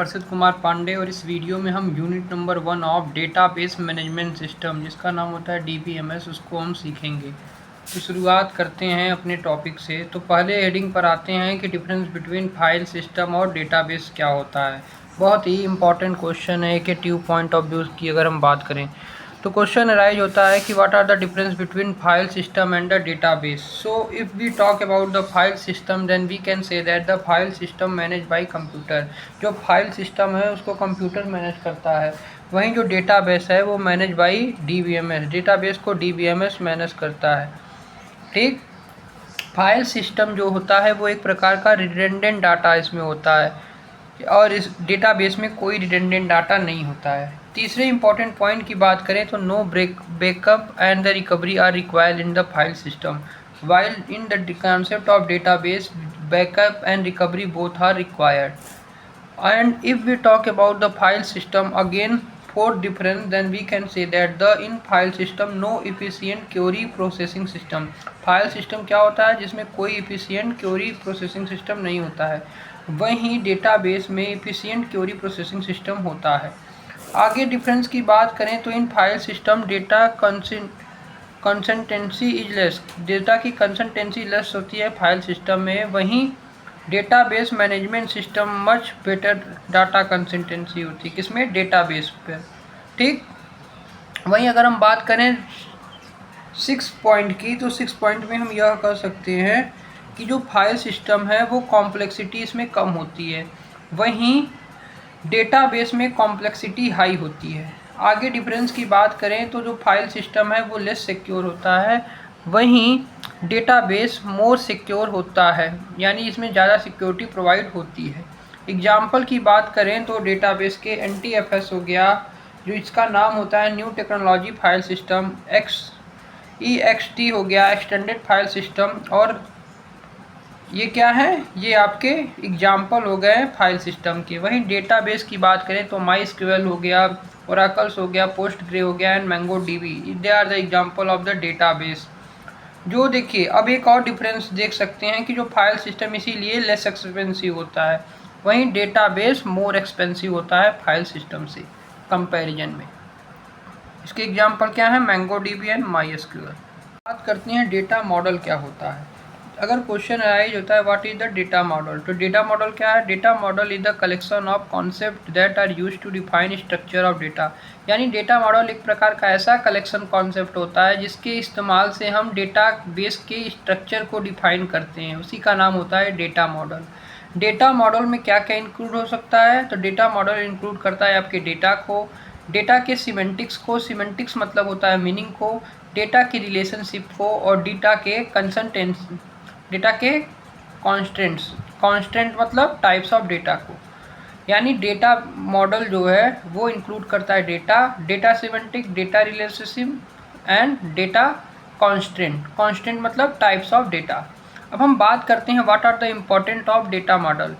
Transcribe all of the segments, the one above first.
हर्षित कुमार पांडे और इस वीडियो में हम unit number 1 of database management system जिसका नाम होता है DBMS उसको हम सीखेंगे। तो शुरुआत करते हैं अपने टॉपिक से। तो पहले हेडिंग पर आते हैं कि डिफरेंस बिटवीन फाइल सिस्टम और डेटाबेस क्या होता है। बहुत ही इंपॉर्टेंट क्वेश्चन है कि ट्यू पॉइंट ऑफ व्यू की अगर हम बात करें तो क्वेश्चन अराइज होता है कि what are the difference between file system and the database. So if we talk about the file system then we can say that the file system manage by computer. जो file system है उसको computer manage करता है, वहीं जो database है वो manage by DBMS, database को DBMS मैनेज करता है। ठीक, फाइल सिस्टम जो होता है वो एक प्रकार का रिडंडेंट डाटा इसमें होता है और इस डेटाबेस में कोई रिडंडेंट डाटा नहीं होता है। तीसरे इंपॉर्टेंट पॉइंट की बात करें तो no backup and the recovery are required in the file system, while in the concept of database backup and recovery both are required. And if we talk about the file system, again fourth difference, then we can say that the in file system no efficient query processing system. File system क्या होता है जिसमें कोई efficient query processing system नहीं होता है, वहीं database में efficient query processing system होता है। आगे डिफरेंस की बात करें तो in file system data consistency is less, data की कंसिस्टेंसी लेस होती है फाइल सिस्टम में, वहीं database management system much better data consistency होती है किसमें, डेटाबेस पर। ठीक, वहीं अगर हम बात करें 6 पॉइंट की तो 6 पॉइंट में हम यह कह सकते हैं कि जो फाइल सिस्टम है वो कॉम्प्लेक्सिटी इसमें कम होती है, वहीं डेटाबेस में कॉम्प्लेक्सिटी हाई होती है। आगे डिफरेंस की बात करें तो जो फाइल सिस्टम है वो लेस सिक्योर होता है, वहीं डेटाबेस मोर सिक्योर होता है, यानी इसमें ज़्यादा सिक्योरिटी प्रोवाइड होती है। एग्जाम्पल की बात करें तो डेटाबेस के NTFS हो गया, जो इसका नाम होता है new technology file system, EXT हो गया एक्सटेंडेड फाइल सिस्टम, और ये क्या है, ये आपके एग्जाम्पल हो गए फाइल सिस्टम के। वहीं डेटाबेस की बात करें तो MySQL हो गया, ओरेकल्स हो गया, पोस्टग्रे हो गया and MongoDB, they are the example of the database. जो देखिए अब एक और डिफरेंस देख सकते हैं कि जो फाइल सिस्टम इसीलिए लेस एक्सपेंसिव होता है, वहीं डेटाबेस मोर एक्सपेंसिव होता है फाइल सिस्टम से कंपैरिजन में। इसके एग्जाम्पल क्या है, MongoDB एंड MySQL। बात करते हैं डेटा मॉडल क्या होता है। अगर क्वेश्चन अराइज होता है what is the data model, तो डेटा मॉडल क्या है, data model is the collection of concept that are use to define structure of data. यानी डेटा मॉडल एक प्रकार का ऐसा कलेक्शन कॉन्सेप्ट होता है जिसके इस्तेमाल से हम डेटा बेस के स्ट्रक्चर को डिफाइन करते हैं, उसी का नाम होता है डेटा मॉडल। डेटा मॉडल में क्या क्या इंक्लूड हो सकता है, तो डेटा मॉडल इंक्लूड करता है आपके डेटा को, डेटा के सीमेंटिक्स को, सीमेंटिक्स मतलब होता है मीनिंग को, डेटा की रिलेशनशिप को, और डेटा के कंसिस्टेंसी, डेटा के कॉन्स्टेंट्स, कॉन्स्टेंट मतलब टाइप्स ऑफ डेटा को। यानी डेटा मॉडल जो है वो इंक्लूड करता है data, data semantic, data relationship and data constant, constant मतलब टाइप्स ऑफ डेटा। अब हम बात करते हैं what are the important of data model.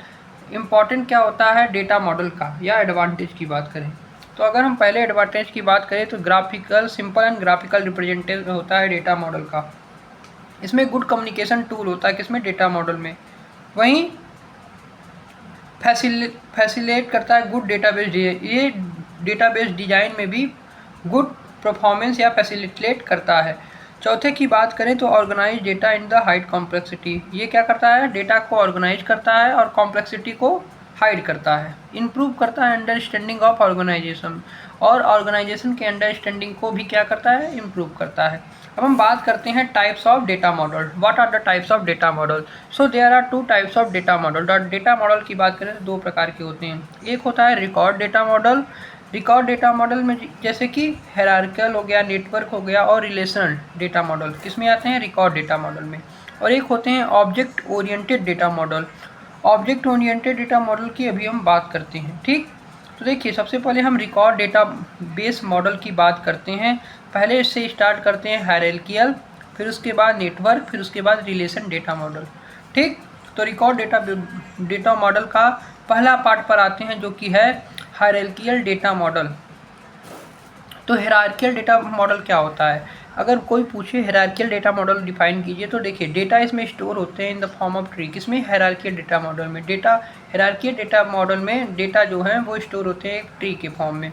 Important क्या होता है डेटा मॉडल का, या एडवांटेज की बात करें तो अगर हम पहले एडवांटेज की बात करें तो graphical, simple and graphical representation होता है डेटा मॉडल का। इसमें गुड कम्युनिकेशन टूल होता है किसमें, डेटा मॉडल में। वहीं फैसिलेट करता है गुड डेटाबेस, ये डेटाबेस डिजाइन में भी गुड परफॉर्मेंस या फैसिलिटेट करता है। चौथे की बात करें तो organize data in the hide complexity, ये क्या करता है, डेटा को ऑर्गेनाइज करता है और कॉम्प्लेक्सिटी को हाइड करता है। इम्प्रूव करता है अंडरस्टैंडिंग ऑफ ऑर्गेनाइजेशन, और ऑर्गेनाइजेशन के अंडरस्टैंडिंग को भी क्या करता है, इम्प्रूव करता है। अब हम बात करते हैं types of data model. What are the types of data model, so there are 2 types of data model. Data model की बात करें तो 2 प्रकार के होते हैं, एक होता है record data model. Record data model में जैसे कि हायरार्किकल हो गया, नेटवर्क हो गया, और रिलेशनल डेटा मॉडल किस में आते हैं, रिकॉर्ड डेटा मॉडल में। और एक होते हैं object oriented data model. Object oriented data model की अभी हम बात करते हैं। ठीक, तो देखिए सबसे पहले हम रिकॉर्ड डेटा बेस मॉडल की बात करते हैं। पहले इससे स्टार्ट करते हैं हायरार्किकल, फिर उसके बाद नेटवर्क, फिर उसके बाद रिलेशन डेटा मॉडल। ठीक, तो रिकॉर्ड डेटा मॉडल का पहला पार्ट पर आते हैं जो कि है हायरार्किकल डेटा मॉडल। तो हायरार्किकल डेटा मॉडल क्या होता है, अगर कोई पूछे हायरार्किकल डेटा मॉडल डिफाइन कीजिए, तो देखिए डेटा इसमें स्टोर होते हैं इन द फॉर्म ऑफ ट्री। किसमें? हायरार्किकल डेटा मॉडल में। हायरार्किकल डेटा मॉडल में डेटा जो है वो स्टोर होते हैं एक ट्री के फॉर्म में।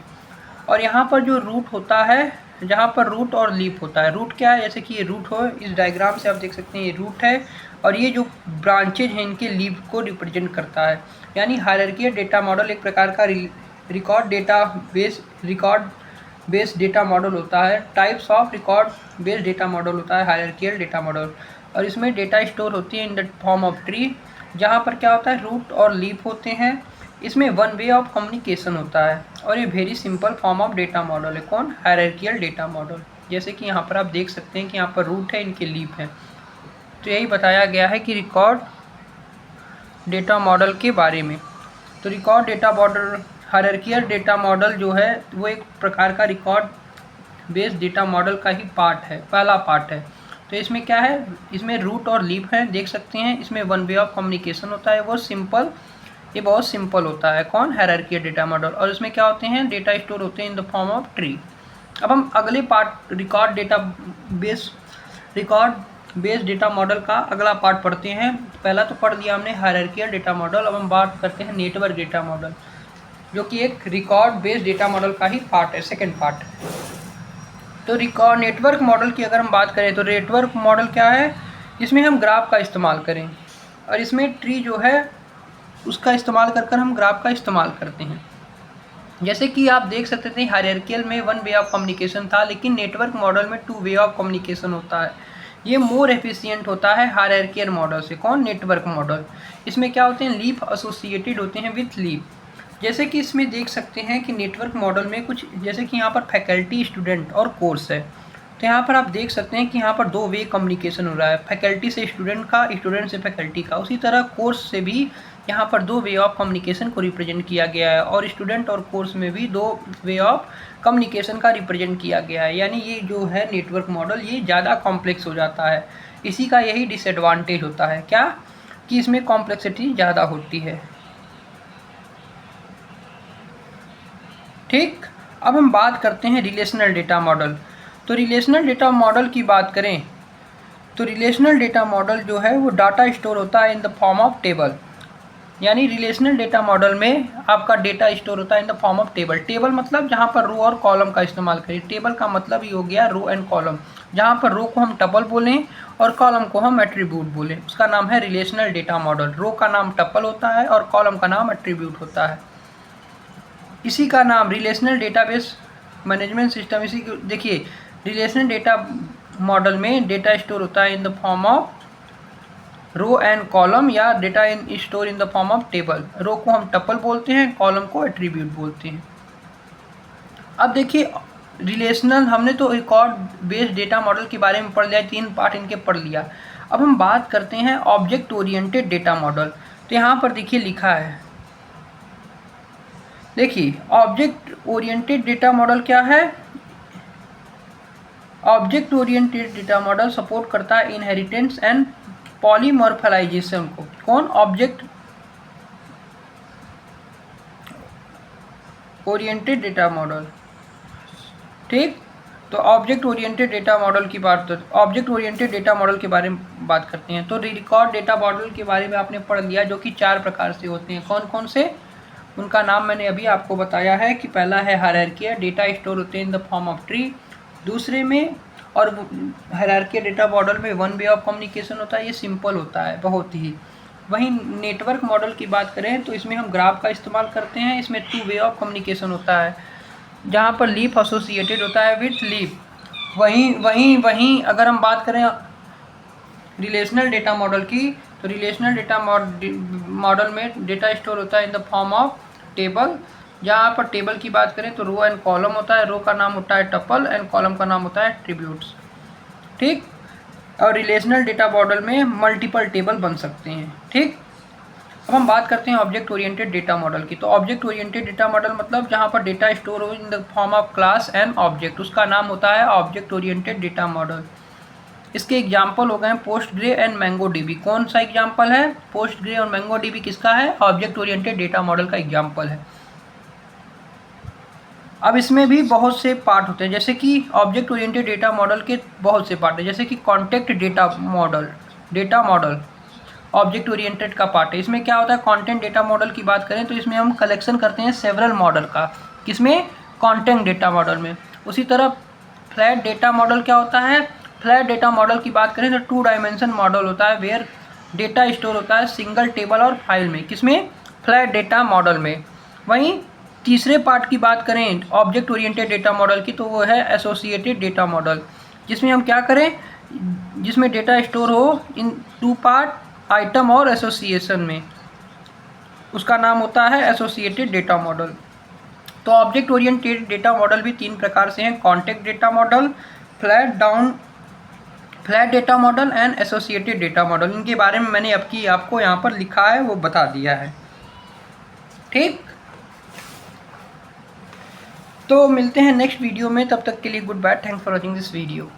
और यहाँ पर जो रूट होता है, जहाँ पर रूट और लीफ होता है। रूट क्या है? जैसे कि ये रूट हो, इस डायग्राम से आप देख सकते हैं ये रूट है, और ये जो ब्रांचेज हैं इनके लीफ को रिप्रेजेंट करता है। यानी हायरार्किकल डेटा मॉडल एक प्रकार का रिकॉर्ड बेस्ड डेटा मॉडल होता है। Types of record based data model होता है हायरार्किकल डेटा मॉडल। और इसमें डेटा स्टोर होती है in the form of tree, जहाँ पर क्या होता है, रूट और लीफ होते हैं। इसमें वन वे ऑफ कम्युनिकेशन होता है, और ये very simple form of data model है। कौन? Hierarchical data model. जैसे कि यहाँ पर आप देख सकते हैं कि यहाँ पर रूट है, इनके लीफ है। तो यही बताया गया है कि रिकॉर्ड डेटा मॉडल के बारे में। तो record data model, hierarchical data model जो है वो एक प्रकार का रिकॉर्ड बेस्ड डेटा मॉडल का ही पार्ट है, पहला पार्ट है। तो इसमें क्या है, इसमें रूट और लीफ है, देख सकते हैं। इसमें वन वे ऑफ कम्युनिकेशन होता है, वो सिंपल, ये बहुत सिंपल होता है। कौन? Hierarchical data model. और इसमें क्या होते हैं, डेटा स्टोर होते हैं इन द फॉर्म ऑफ ट्री। अब हम अगले part record based data model का अगला पार्ट पढ़ते हैं। पहला तो पढ़ दिया हमने हायरार्किकल डेटा मॉडल। अब हम बात करते हैं नेटवर्क डेटा मॉडल, जो कि एक रिकॉर्ड बेस्ड डेटा मॉडल का ही पार्ट है, सेकेंड पार्ट। तो रिकॉर्ड नेटवर्क मॉडल की अगर हम बात करें, तो नेटवर्क मॉडल क्या है, इसमें हम ग्राफ का इस्तेमाल करें, और इसमें ट्री जो है उसका इस्तेमाल कर हम ग्राफ का इस्तेमाल करते हैं। जैसे कि आप देख सकते थे हायरार्किकल में वन वे ऑफ कम्युनिकेशन था, लेकिन नेटवर्क मॉडल में टू वे ऑफ कम्युनिकेशन होता है। ये मोर एफिशिएंट होता है हायरार्किकल मॉडल से। कौन? Network model. इसमें क्या होते हैं, लीफ एसोसिएटेड होते हैं विथ लीफ। जैसे कि इसमें देख सकते हैं कि नेटवर्क मॉडल में कुछ, जैसे कि यहाँ पर फैकल्टी, स्टूडेंट और कोर्स है। तो यहाँ पर आप देख सकते हैं कि यहाँ पर दो वे कम्युनिकेशन हो रहा है, फैकल्टी से स्टूडेंट का, स्टूडेंट से फैकल्टी का। उसी तरह कोर्स से भी यहाँ पर दो वे ऑफ कम्युनिकेशन को रिप्रेजेंट किया गया है, और स्टूडेंट और कोर्स में भी दो वे ऑफ कम्युनिकेशन का रिप्रेजेंट किया गया है। यानी ये जो है नेटवर्क मॉडल, ये ज़्यादा कॉम्प्लेक्स हो जाता है। इसी का यही डिसएडवांटेज होता है, क्या? कि इसमें कॉम्प्लेक्सिटी ज़्यादा होती है। ठीक। अब हम बात करते हैं रिलेशनल डेटा मॉडल। तो रिलेशनल डेटा मॉडल की बात करें, तो रिलेशनल डेटा मॉडल जो है वो डाटा स्टोर होता है in the form of table. यानी रिलेशनल डेटा मॉडल में आपका डेटा स्टोर होता है in the form of table. Table मतलब जहाँ पर रो और कॉलम का इस्तेमाल करें। टेबल का मतलब ही हो गया रो एंड कॉलम। जहाँ पर रो को हम टपल बोलें और कॉलम को हम एट्रीब्यूट बोलें, उसका नाम है रिलेशनल डेटा मॉडल। रो का नाम टपल होता है और कॉलम का नाम एट्रीब्यूट होता है। इसी का नाम रिलेशनल डेटाबेस मैनेजमेंट सिस्टम। इसी को देखिए, रिलेशनल डेटा मॉडल में डेटा स्टोर होता है in the form of row and column, या data in store in the form of table. Row को हम टपल बोलते हैं, कॉलम को एट्रीब्यूट बोलते हैं। अब देखिए रिलेशनल, हमने तो रिकॉर्ड बेस्ड डेटा मॉडल के बारे में पढ़ लिया, 3 पार्ट इनके पढ़ लिया। अब हम बात करते हैं ऑब्जेक्ट ओरिएंटेड डेटा मॉडल। तो यहाँ पर देखिए लिखा है, देखिए ऑब्जेक्ट ओरिएंटेड डेटा मॉडल क्या है। Object oriented data model support करता है इनहेरिटेंस एंड पॉलीमॉर्फलाइजेशन को। कौन? Object oriented data model. ठीक। तो ऑब्जेक्ट ओरिएंटेड डेटा मॉडल की बात, तो ऑब्जेक्ट ओरिएंटेड डेटा मॉडल के बारे में बात करते हैं। तो रिकॉर्ड डेटा मॉडल के बारे में आपने पढ़ लिया, जो कि 4 प्रकार से होते हैं। कौन कौन से? उनका नाम मैंने अभी आपको बताया है कि पहला है हायरार्किकल, डेटा स्टोर होते हैं इन द फॉर्म ऑफ ट्री। दूसरे में, और हायरार्किकल डेटा मॉडल में वन वे ऑफ कम्युनिकेशन होता है, ये सिंपल होता है बहुत ही। वहीं नेटवर्क मॉडल की बात करें तो इसमें हम ग्राफ का इस्तेमाल करते हैं। इसमें टू वे ऑफ कम्युनिकेशन होता है, जहाँ पर लीफ एसोसिएटेड होता है विथ लीफ। वहीं अगर हम बात करें रिलेशनल डेटा मॉडल की, तो रिलेशनल डेटा मॉडल में डेटा स्टोर होता है in the form of table. जहाँ पर टेबल की बात करें तो रो एंड कॉलम होता है। रो का नाम होता है टपल एंड कॉलम का नाम होता है एट्रीब्यूट्स। ठीक। और रिलेशनल डेटा मॉडल में मल्टीपल टेबल बन सकते हैं। ठीक। अब हम बात करते हैं ऑब्जेक्ट ओरिएंटेड डेटा मॉडल की। तो ऑब्जेक्ट ओरिएंटेड डेटा मॉडल मतलब जहाँ पर डेटा स्टोर हो इन the form of class and object, उसका नाम होता है ऑब्जेक्ट ओरिएंटेड डेटा मॉडल। इसके एग्जाम्पल हो गए हैं पोस्टग्रे एंड MongoDB। कौन सा एग्जाम्पल है? पोस्टग्रे और MongoDB किसका है? ऑब्जेक्ट ओरिएंटेड डेटा मॉडल का एग्जाम्पल है। अब इसमें भी बहुत से पार्ट होते हैं, जैसे कि ऑब्जेक्ट ओरिएंटेड डेटा मॉडल के बहुत से पार्ट हैं, जैसे कि contact data model object oriented का पार्ट है। इसमें क्या होता है, कंटेंट डेटा मॉडल की बात करें तो इसमें हम कलेक्शन करते हैं सेवरल मॉडल का, किसमें, कंटेंट डेटा मॉडल में। उसी तरह फ्लैट डेटा मॉडल क्या होता है, फ्लैट डेटा मॉडल की बात करें तो 2 डायमेंशन मॉडल होता है वेयर डेटा स्टोर होता है सिंगल टेबल और फाइल में, किसमें, फ्लैट डेटा मॉडल में। वहीं तीसरे पार्ट की बात करें ऑब्जेक्ट ओरिएंटेड डेटा मॉडल की तो वो है एसोसिएटेड डेटा मॉडल, जिसमें हम क्या करें, जिसमें डेटा स्टोर हो इन 2 पार्ट आइटम और एसोसिएशन में, उसका नाम होता है एसोसिएटेड डेटा मॉडल। तो ऑब्जेक्ट ओरिएंटेड डेटा मॉडल भी 3 प्रकार से हैं, contact data model, flat data model and associated data model. इनके बारे में मैंने आपको यहाँ पर लिखा है वो बता दिया है। ठीक, तो मिलते हैं नेक्स्ट वीडियो में, तब तक के लिए good bye, thanks for watching this video.